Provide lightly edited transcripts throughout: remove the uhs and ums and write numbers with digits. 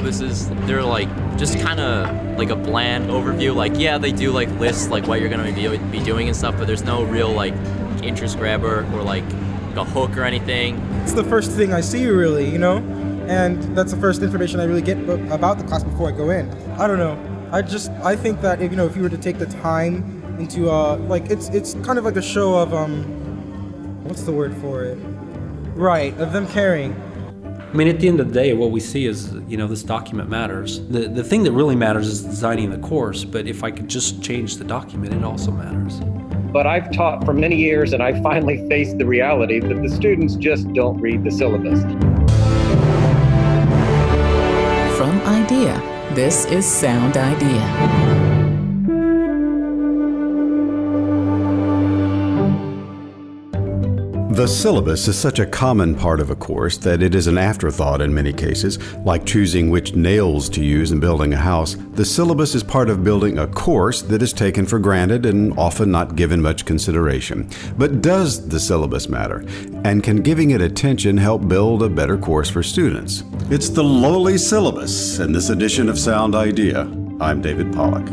syllabuses, they're like just kind of like a bland overview. Like, yeah, they do like lists like what you're gonna be doing and stuff, but there's no real like interest grabber or like a hook or anything. It's the first thing I see, really, and that's the first information I really get about the class before I go in. I don't know. I think that if you were to take the time into it's kind of like a show of what's the word for it? Right, of them caring. I mean, at the end of the day, what we see is, this document matters. The thing that really matters is designing the course, but if I could just change the document, it also matters. But I've taught for many years, and I finally faced the reality that the students just don't read the syllabus. From IDEA, this is SoundIDEA. The syllabus is such a common part of a course that it is an afterthought in many cases. Like choosing which nails to use in building a house, the syllabus is part of building a course that is taken for granted and often not given much consideration. But does the syllabus matter? And can giving it attention help build a better course for students? It's the Lowly Syllabus in this edition of SoundIDEA. I'm David Pollack.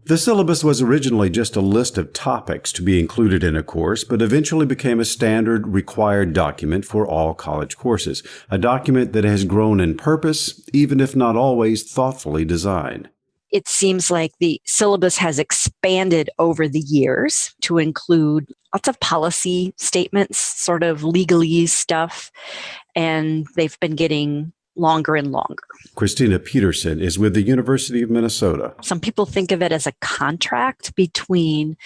The syllabus was originally just a list of topics to be included in a course, but eventually became a standard required document for all college courses, a document that has grown in purpose, even if not always thoughtfully designed. It seems like the syllabus has expanded over the years to include lots of policy statements, sort of legalese stuff, and they've been getting longer and longer. Christina Peterson is with the University of Minnesota. Some people think of it as a contract between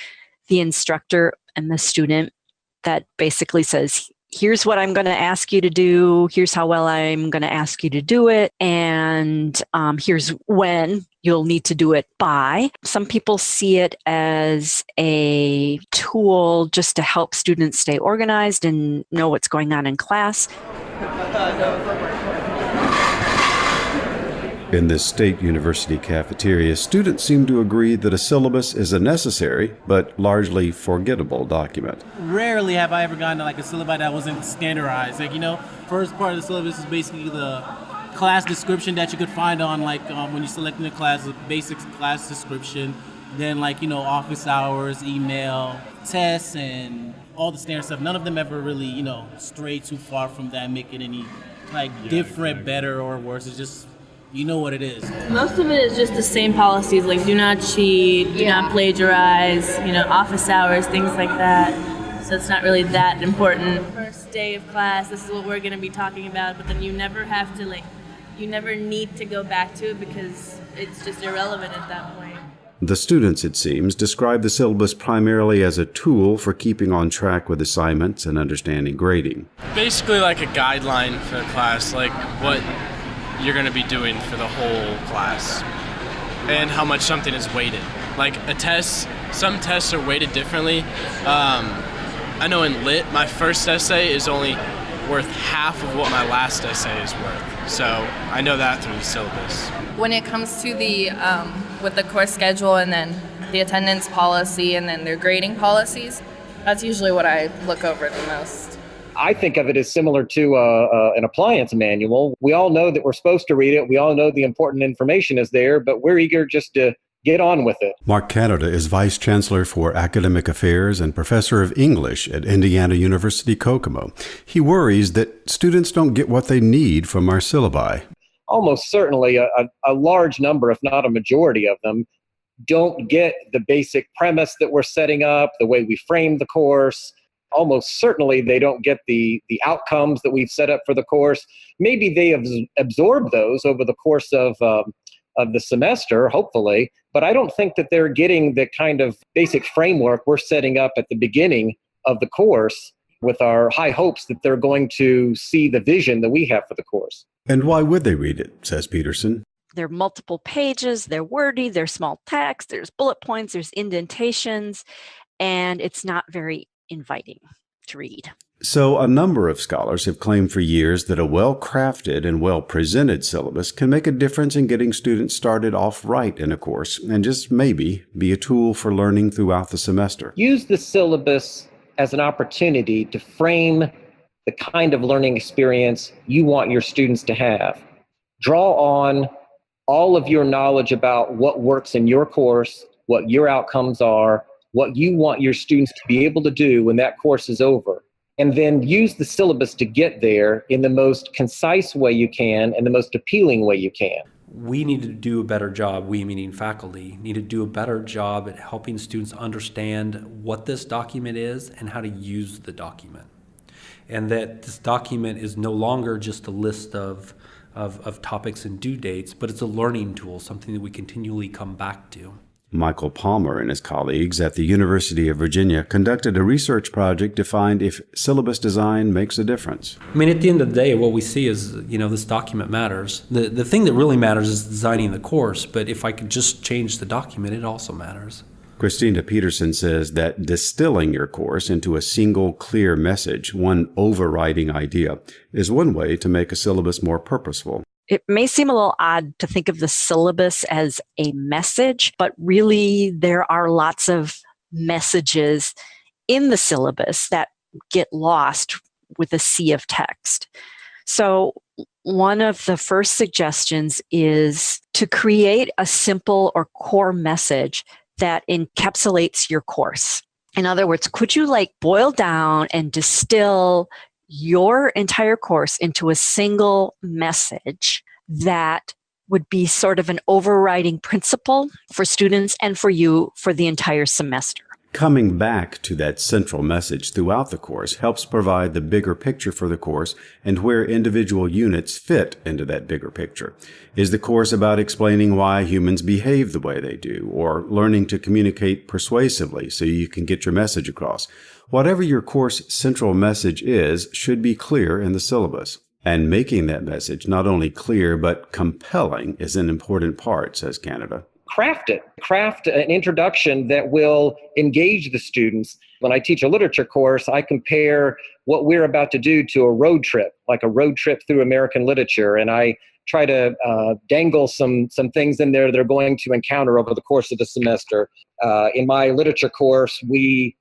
the instructor and the student that basically says, here's what I'm going to ask you to do, here's how well I'm going to ask you to do it, and here's when you'll need to do it by. Some people see it as a tool just to help students stay organized and know what's going on in class. In this state university cafeteria, students seem to agree that a syllabus is a necessary but largely forgettable document. Rarely have I ever gotten to a syllabi that wasn't standardized. First part of the syllabus is basically the class description that you could find on when you're selecting the class, the basic class description. Then office hours, email, tests, and all the standard stuff. None of them ever really, stray too far from that, make it any different, better, or worse. It's just, you know what it is. Most of it is just the same policies, like do not cheat, do not plagiarize, office hours, things like that. So it's not really that important. First day of class, this is what we're going to be talking about, but then you never have to, you never need to go back to it because it's just irrelevant at that point. The students, it seems, describe the syllabus primarily as a tool for keeping on track with assignments and understanding grading. Basically like a guideline for the class, like what you're going to be doing for the whole class and how much something is weighted. Like a test, some tests are weighted differently. I know in Lit, my first essay is only worth half of what my last essay is worth. So I know that through the syllabus. When it comes to the, with the course schedule and then the attendance policy and then their grading policies, that's usually what I look over the most. I think of it as similar to an appliance manual. We all know that we're supposed to read it. We all know the important information is there, but we're eager just to get on with it. Mark Canada is Vice Chancellor for Academic Affairs and Professor of English at Indiana University Kokomo. He worries that students don't get what they need from our syllabi. Almost certainly a large number, if not a majority of them, don't get the basic premise that we're setting up, the way we frame the course. Almost certainly they don't get the outcomes that we've set up for the course. Maybe they have absorbed those over the course of the semester, hopefully, but I don't think that they're getting the kind of basic framework we're setting up at the beginning of the course with our high hopes that they're going to see the vision that we have for the course. And why would they read it, says Peterson? There are multiple pages, they're wordy, there's small text, there's bullet points, there's indentations, and it's not very inviting to read. So a number of scholars have claimed for years that a well-crafted and well-presented syllabus can make a difference in getting students started off right in a course and just maybe be a tool for learning throughout the semester. Use the syllabus as an opportunity to frame the kind of learning experience you want your students to have. Draw on all of your knowledge about what works in your course, what your outcomes are, what you want your students to be able to do when that course is over. And then use the syllabus to get there in the most concise way you can and the most appealing way you can. We need to do a better job, we meaning faculty, need to do a better job at helping students understand what this document is and how to use the document. And that this document is no longer just a list of topics and due dates, but it's a learning tool, something that we continually come back to. Michael Palmer and his colleagues at the University of Virginia conducted a research project to find if syllabus design makes a difference. I mean, at the end of the day, what we see is, this document matters. The thing that really matters is designing the course, but if I could just change the document, it also matters. Christina Peterson says that distilling your course into a single clear message, one overriding idea, is one way to make a syllabus more purposeful. It may seem a little odd to think of the syllabus as a message, but really there are lots of messages in the syllabus that get lost with a sea of text. So one of the first suggestions is to create a simple or core message that encapsulates your course. In other words, could you boil down and distill your entire course into a single message that would be sort of an overriding principle for students and for you for the entire semester? Coming back to that central message throughout the course helps provide the bigger picture for the course and where individual units fit into that bigger picture. Is the course about explaining why humans behave the way they do, or learning to communicate persuasively so you can get your message across? Whatever your course central message is should be clear in the syllabus. And making that message not only clear but compelling is an important part, says Canada. Craft it. Craft an introduction that will engage the students. When I teach a literature course, I compare what we're about to do to a road trip, like a road trip through American literature. And I try to dangle some things in there they're going to encounter over the course of the semester. In my literature course, we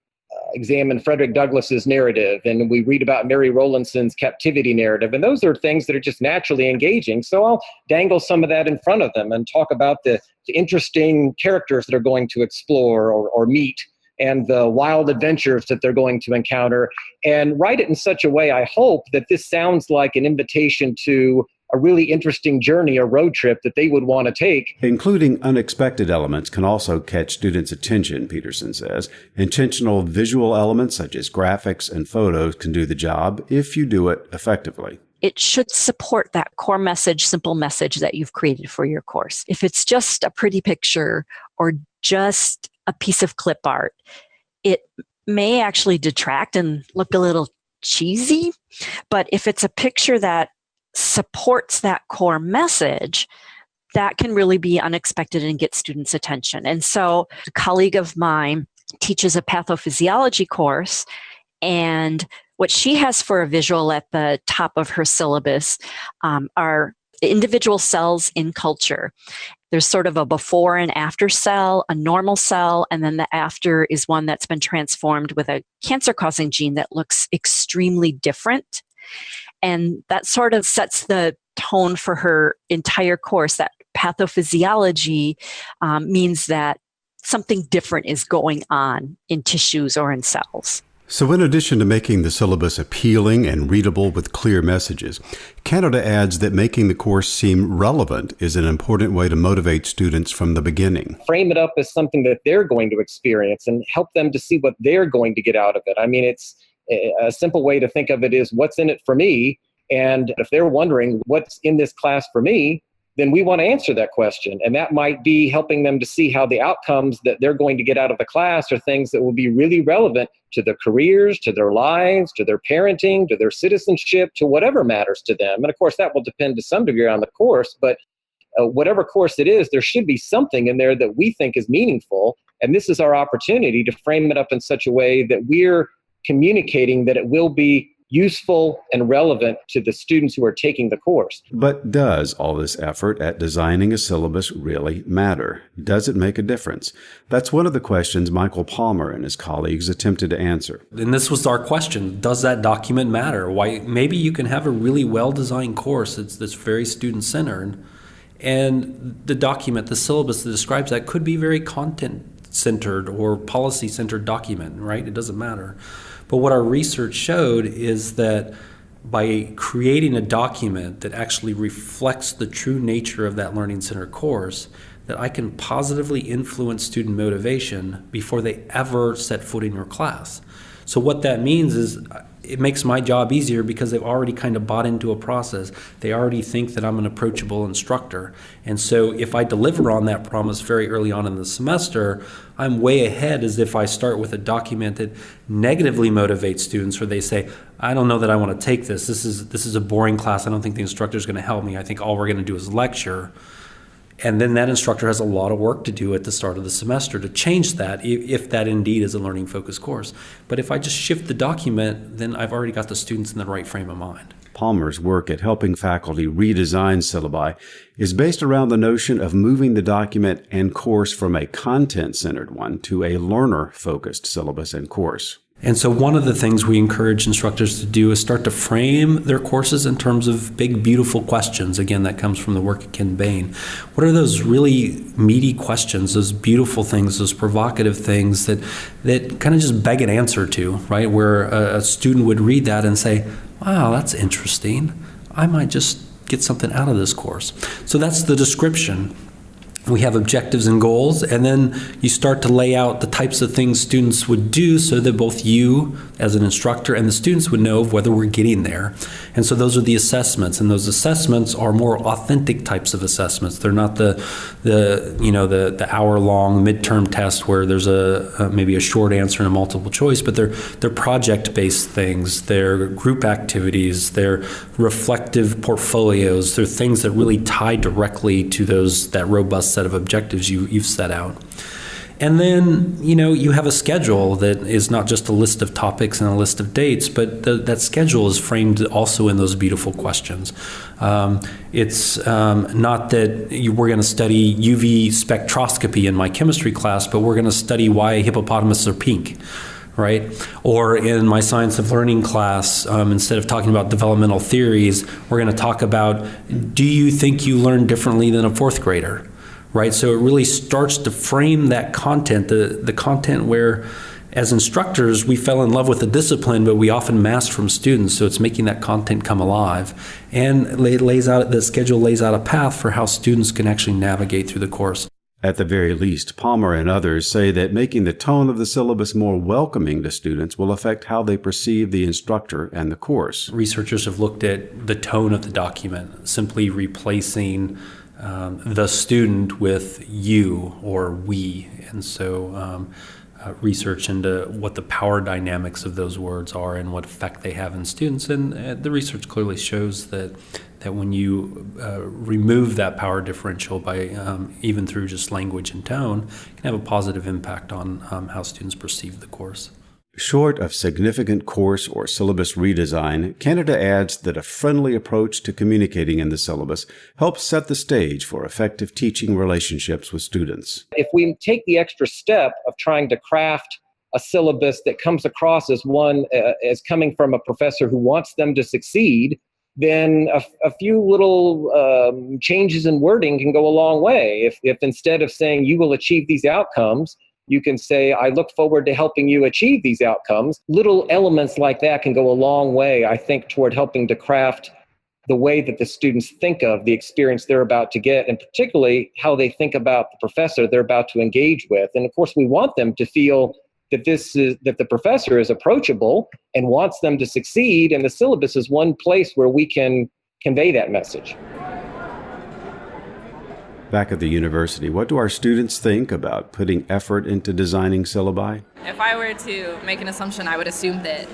examine Frederick Douglass's narrative, and we read about Mary Rowlandson's captivity narrative. And those are things that are just naturally engaging. So I'll dangle some of that in front of them and talk about the interesting characters that are going to explore or meet, and the wild adventures that they're going to encounter, and write it in such a way, I hope, that this sounds like an invitation to a really interesting journey, a road trip that they would want to take. Including unexpected elements can also catch students' attention, Peterson says. Intentional visual elements such as graphics and photos can do the job if you do it effectively. It should support that core message, simple message that you've created for your course. If it's just a pretty picture or just a piece of clip art, it may actually detract and look a little cheesy. But if it's a picture that supports that core message, that can really be unexpected and get students' attention. And so a colleague of mine teaches a pathophysiology course, and what she has for a visual at the top of her syllabus are individual cells in culture. There's sort of a before and after cell, a normal cell, and then the after is one that's been transformed with a cancer-causing gene that looks extremely different. And that sort of sets the tone for her entire course. That pathophysiology means that something different is going on in tissues or in cells. So in addition to making the syllabus appealing and readable with clear messages, Canada adds that making the course seem relevant is an important way to motivate students from the beginning. Frame it up as something that they're going to experience and help them to see what they're going to get out of it. I mean, it's a simple way to think of it is, what's in it for me? And if they're wondering what's in this class for me, then we want to answer that question. And that might be helping them to see how the outcomes that they're going to get out of the class are things that will be really relevant to their careers, to their lives, to their parenting, to their citizenship, to whatever matters to them. And of course, that will depend to some degree on the course, but whatever course it is, there should be something in there that we think is meaningful. And this is our opportunity to frame it up in such a way that we're communicating that it will be useful and relevant to the students who are taking the course. But does all this effort at designing a syllabus really matter? Does it make a difference? That's one of the questions Michael Palmer and his colleagues attempted to answer. And this was our question. Does that document matter? Why? Maybe you can have a really well-designed course that's very student-centered, and the document, the syllabus that describes that could be very content-centered or policy-centered document, right? It doesn't matter. But what our research showed is that by creating a document that actually reflects the true nature of that learning center course, that I can positively influence student motivation before they ever set foot in your class. So what that means is it makes my job easier because they've already kind of bought into a process. They already think that I'm an approachable instructor. And so if I deliver on that promise very early on in the semester, I'm way ahead as if I start with a document that negatively motivates students, or they say, I don't know that I want to take this. This is a boring class. I don't think the instructor is going to help me. I think all we're going to do is lecture. And then that instructor has a lot of work to do at the start of the semester to change that, if that indeed is a learning-focused course. But if I just shift the document, then I've already got the students in the right frame of mind. Palmer's work at helping faculty redesign syllabi is based around the notion of moving the document and course from a content-centered one to a learner-focused syllabus and course. And so one of the things we encourage instructors to do is start to frame their courses in terms of big, beautiful questions. Again, that comes from the work of Ken Bain. What are those really meaty questions, those beautiful things, those provocative things that kind of just beg an answer to, right? Where a student would read that and say, wow, that's interesting. I might just get something out of this course. So that's the description. We have objectives and goals, and then you start to lay out the types of things students would do so that both you as an instructor and the students would know of whether we're getting there. And so those are the assessments, and those assessments are more authentic types of assessments. They're not the hour-long midterm test where there's maybe a short answer and a multiple choice, but they're project-based things. They're group activities. They're reflective portfolios. They're things that really tie directly to that robust set of objectives you've set out. And then, you have a schedule that is not just a list of topics and a list of dates, but that schedule is framed also in those beautiful questions. It's not that we're going to study UV spectroscopy in my chemistry class, but we're going to study why hippopotamuses are pink, right? Or in my science of learning class, instead of talking about developmental theories, we're going to talk about, do you think you learn differently than a fourth grader? Right, so it really starts to frame that content, the content where, as instructors, we fell in love with the discipline, but we often mask from students. So it's making that content come alive, and the schedule lays out a path for how students can actually navigate through the course. At the very least, Palmer and others say that making the tone of the syllabus more welcoming to students will affect how they perceive the instructor and the course. Researchers have looked at the tone of the document, simply replacing the student with you or we. And so research into what the power dynamics of those words are and what effect they have in students. And the research clearly shows that when you remove that power differential by even through just language and tone, it can have a positive impact on how students perceive the course. Short of significant course or syllabus redesign, Canada adds that a friendly approach to communicating in the syllabus helps set the stage for effective teaching relationships with students. If we take the extra step of trying to craft a syllabus that comes across as one as coming from a professor who wants them to succeed, then a few little changes in wording can go a long way. If instead of saying you will achieve these outcomes, you can say, I look forward to helping you achieve these outcomes. Little elements like that can go a long way, I think, toward helping to craft the way that the students think of the experience they're about to get, and particularly how they think about the professor they're about to engage with. And of course, we want them to feel that that the professor is approachable and wants them to succeed, and the syllabus is one place where we can convey that message. Back at the university, what do our students think about putting effort into designing syllabi? If I were to make an assumption, I would assume that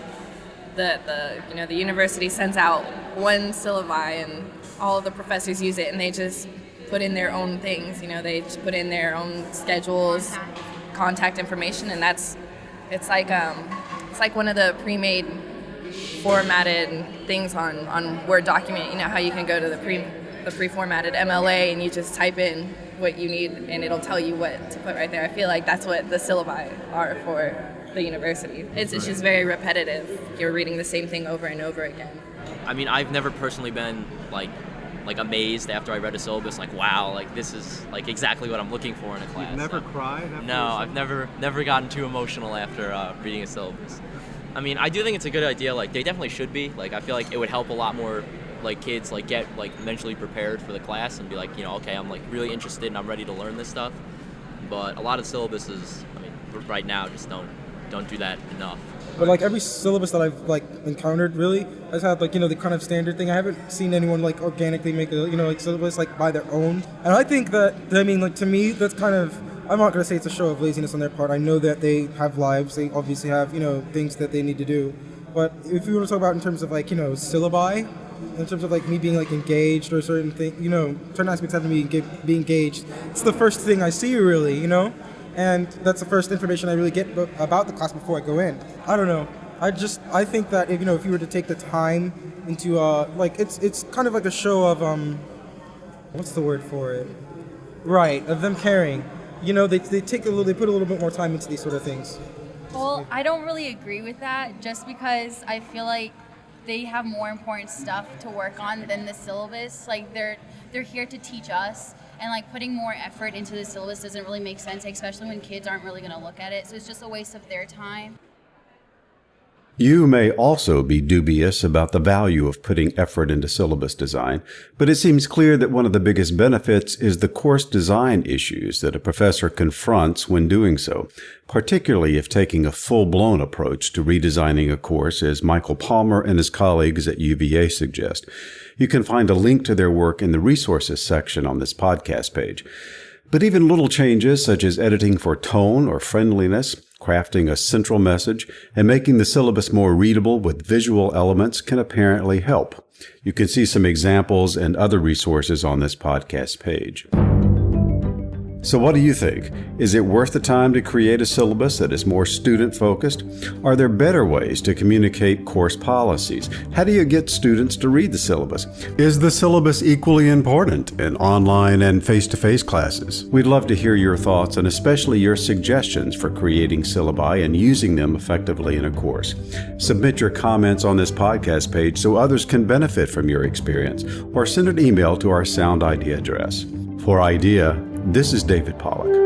the university sends out one syllabi and all of the professors use it, and they just put in their own things. They just put in their own schedules, contact information, and it's like one of the pre-made formatted things on Word document. You know how you can go to the pre-formatted MLA and you just type in what you need and it'll tell you what to put right there. I feel like that's what the syllabi are for the university. It's just very repetitive. You're reading the same thing over and over again. I mean, I've never personally been like amazed after I read a syllabus, like, wow, like this is like exactly what I'm looking for in a class. You've never cried? No, I've never gotten too emotional after reading a syllabus. I mean, I do think it's a good idea. Like, they definitely should be. Like, I feel like it would help a lot more, like, kids, like, get, like, mentally prepared for the class and be like, you know, okay, I'm, like, really interested and I'm ready to learn this stuff. But a lot of syllabuses, I mean, right now just don't do that enough. But like every syllabus that I've like encountered really has had like, you know, the kind of standard thing. I haven't seen anyone like organically make a, you know, like syllabus like by their own. And I think that, I mean, like to me, that's kind of, I'm not going to say it's a show of laziness on their part. I know that they have lives. They obviously have, you know, things that they need to do. But if you want to talk about in terms of like, you know, syllabi, in terms of like me being like engaged or certain thing, you know, certain aspects of me being engaged, it's the first thing I see really, you know? And that's the first information I really get about the class before I go in. I don't know. I think that if, you know, if you were to take the time into like it's kind of like a show of what's the word for it? Right, of them caring. You know, they put a little bit more time into these sort of things. Well, I don't really agree with that, just because I feel like they have more important stuff to work on than the syllabus. Like they're here to teach us. And like putting more effort into the syllabus doesn't really make sense, especially when kids aren't really going to look at it. So it's just a waste of their time. You may also be dubious about the value of putting effort into syllabus design, but it seems clear that one of the biggest benefits is the course design issues that a professor confronts when doing so, particularly if taking a full-blown approach to redesigning a course, as Michael Palmer and his colleagues at UVA suggest. You can find a link to their work in the resources section on this podcast page. But even little changes such as editing for tone or friendliness, crafting a central message, and making the syllabus more readable with visual elements can apparently help. You can see some examples and other resources on this podcast page. So what do you think? Is it worth the time to create a syllabus that is more student-focused? Are there better ways to communicate course policies? How do you get students to read the syllabus? Is the syllabus equally important in online and face-to-face classes? We'd love to hear your thoughts and especially your suggestions for creating syllabi and using them effectively in a course. Submit your comments on this podcast page so others can benefit from your experience, or send an email to our SoundIDEA address. For IDEA, this is David Pollack.